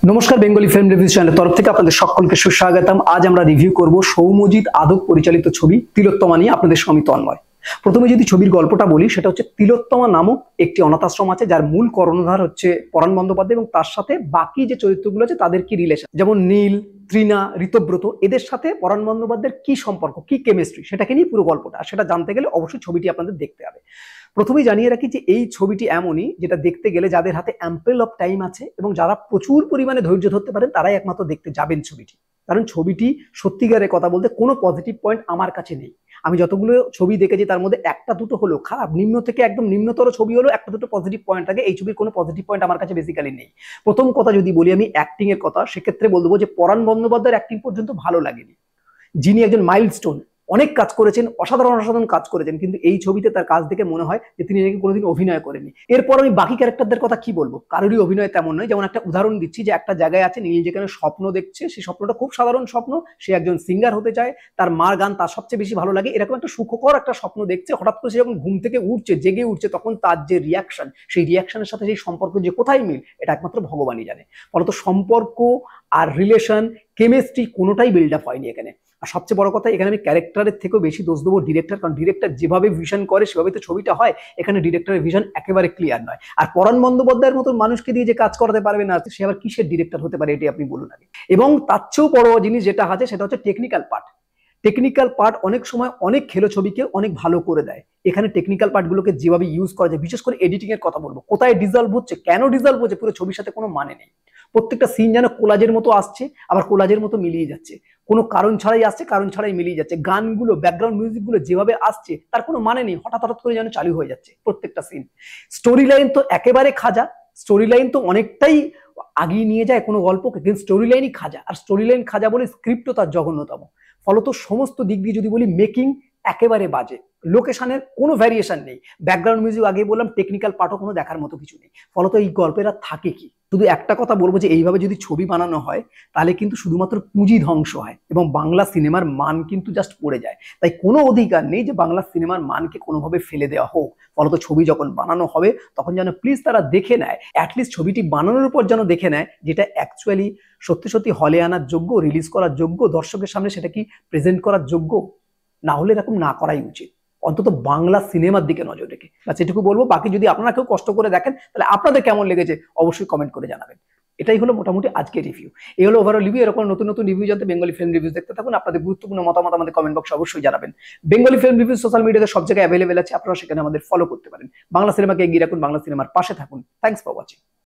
নমস্কার, Bengali film review চ্যানেলের তরফ থেকে আপনাদের সকলকে সুস্বাগতম। আজ আমরা রিভিউ করব সৌম্যজিৎ আদক পরিচালিত ছবি তিলোত্তমা নিয়ে। আপনাদের সঙ্গে আমি তন্ময়। প্রথমে যদি ছবির গল্পটা বলি, সেটা হচ্ছে তিলোত্তমা নামক একটি অনাথ আশ্রম আছে, যার মূল কর্ণধার হচ্ছে পরাণ বন্দ্যোপাধ্যায় এবং তার সাথে বাকি যে চরিত্রগুলো আছে তাদের কি রিলেশন, যেমন নীল, তৃণা, ঋতব্রত, এদের সাথে পরাণ বন্দ্যোপাধ্যায়ের কি সম্পর্ক, কি কেমিস্ট্রি, সেটাকে নিয়ে পুরো গল্পটা। সেটা জানতে গেলে অবশ্যই ছবিটি আপনাদের দেখতে হবে। প্রথমেই জানিয়ে রাখি যে এই ছবিটি এমনই যেটা দেখতে গেলে যাদের হাতে অ্যাম্পল অফ টাইম আছে এবং যারা প্রচুর পরিমাণে ধৈর্য ধরতে পারেন তারাই একমাত্র দেখতে যাবেন ছবিটি। কারণ ছবিটি সত্যিকারের কথা বলতে কোনো পজিটিভ পয়েন্ট আমার কাছে নেই। আমি যতগুলো ছবি দেখেছি তার মধ্যে একটা দুটো হলো খারাপ, নিম্ন থেকে একদম নিম্নতর ছবি হলো একটা দুটো পজিটিভ পয়েন্ট থাকে। এই ছবির কোনো পজিটিভ পয়েন্ট আমার কাছে বেসিক্যালি নেই। প্রথম কথা যদি বলি আমি অ্যাক্টিং এর কথা, সেক্ষেত্রে বলবো যে পরাণ বন্দ্যোপাধ্যায়ের অ্যাক্টিং পর্যন্ত ভালো লাগেনি। যিনি একজন মাইলস্টোন, অনেক কাজ করেছেন, অসাধারণ অসাধারণ কাজ করেছেন, কিন্তু এই ছবিতে তার কাজ দেখে মনে হয় যে তিনি নাকি কোনোদিন অভিনয় করেননি। এরপর আমি বাকি ক্যারেক্টারদের কথা কি বলবো, কারোরই অভিনয় তেমন নয়। যেমন একটা উদাহরণ দিচ্ছি, যে একটা জায়গায় আছে নীল যেখানে স্বপ্ন দেখছে, সেই স্বপ্নটা খুব সাধারণ স্বপ্ন। সে একজন সিঙ্গার হতে চায়, তার মার গান তার সবচেয়ে বেশি ভালো লাগে, এরকম একটা সুখকর একটা স্বপ্ন দেখছে। হঠাৎ করে সে যখন ঘুম থেকে উঠছে, জেগে উঠছে, তখন তার যে রিয়াকশন, সেই রিয়াকশনের সাথে সেই সম্পর্ক যে কোথায় মিল, এটা একমাত্র ভগবানই জানে। ফলত সম্পর্ক আর রিলেশন, কেমিস্ট্রি কোনোটাই বিল্ড আপ হয়নি এখানে। আর সবচেয়ে বড় কথা, এখানে আমি ক্যারেক্টারের থেকেও বেশি দোষ দেবো ডিরেক্টর, কারণ ডিরেক্টর যেভাবে ভিশন করে সেভাবে তো ছবিটা হয়। এখানে ডিরেক্টরের ভিশন একেবারে ক্লিয়ার নয়। আর পরাণ বন্দ্যোপাধ্যায়ের মতো মানুষকে দিয়ে যে কাজ করাতে পারবে না, সে আবার কিসের ডিরেক্টর হতে পারে, এটি আপনি বলুন আগে। এবং তার চেয়েও বড় জিনিস যেটা আছে সেটা হচ্ছে টেকনিক্যাল পার্ট। টেকনিক্যাল পার্ট অনেক সময় অনেক খেলো ছবিকে অনেক ভালো করে দেয়। এখানে টেকনিক্যাল পার্টগুলোকে যেভাবে ইউজ করা যায়, বিশেষ করে এডিটিং এর কথা বলবো, কোথায় ডিজলভ হচ্ছে, কেন ডিজলভ হচ্ছে, পুরো ছবির সাথে কোনো মানে নেই। প্রত্যেকটা সিন যেন কোলাজের মতো আসছে, আবার কোলাজের মতো মিলিয়ে যাচ্ছে। কোনো কারণ ছাড়াই আসছে, কারণ ছাড়াই মিলিয়ে যাচ্ছে। গানগুলো, ব্যাকগ্রাউন্ড মিউজিকগুলো যেভাবে আসছে তার কোনো মানে নেই, হঠাৎ হঠাৎ করে যেন চালু হয়ে যাচ্ছে প্রত্যেকটা সিন। স্টোরি লাইন তো একেবারে খাজা, স্টোরি লাইন তো অনেকটাই আগিয়ে নিয়ে যায় কোনো গল্পকে, কিন্তু স্টোরি লাইনই খাজা। আর স্টোরি লাইন খাজা বলে স্ক্রিপ্টও তার জঘন্যতম। ফলত সমস্ত দিক দিয়ে যদি বলি, মেকিং একেবারে বাজে, লোকেশনের কোনো ভ্যারিয়েশন নেই, ব্যাকগ্রাউন্ড মিউজিক আগে বললাম, টেকনিক্যাল পার্টও কোনো দেখার মতো কিছু নেই। ফলত এই গল্পের আর থাকে কি? শুধু একটা কথা বলবো, যে এইভাবে যদি ছবি বানানো হয় তাহলে কিন্তু শুধুমাত্র পুঁজি ধ্বংস হয় এবং বাংলা সিনেমার মান কিন্তু জাস্ট পড়ে যায়। তাই কোনো অধিকার নেই যে বাংলা সিনেমার মানকে কোনোভাবে ফেলে দেওয়া হোক। ফলত ছবি যখন বানানো হবে তখন যেন প্লিজ তারা দেখে নেয়, অ্যাটলিস্ট ছবিটি বানানোর পর যেন দেখে নেয় যেটা অ্যাকচুয়ালি সত্যি সত্যি হলে আনার যোগ্য, রিলিজ করার যোগ্য, দর্শকের সামনে সেটা কি প্রেজেন্ট করার যোগ্য। না হলে এরকম না করাই উচিত, অন্তত বাংলা সিনেমার দিকে নজর রেখে। বাস এটুকু বলবো। বাকি যদি আপনারা কেউ কষ্ট করে দেখেন তাহলে আপনাদের কেমন লেগেছে অবশ্যই কমেন্ট করে জানাবেন। এটাই হলো মোটামুটি আজকে রিভিউ। এই হলো ওভারঅল রিভিউ। এরকম নতুন নতুন রিভিউ জানতে বেঙ্গলি ফিল্ম রিভিউ দেখতে থাকুন। আপনাদের গুরুত্বপূর্ণ মতামত আমাদের কমেন্ট বক্সে অবশ্যই জানাবেন। বেঙ্গলি ফিল্ম রিভিউ সোশ্যাল মিডিয়াতে সব জায়গায় অ্যাভেলেবেল আছে, আপনারা সেখানে আমাদের ফলো করতে পারেন। বাংলা সিনেমাকে এগিয়ে রাখুন, বাংলা সিনেমার পাশে থাকুন। Thanks for watching.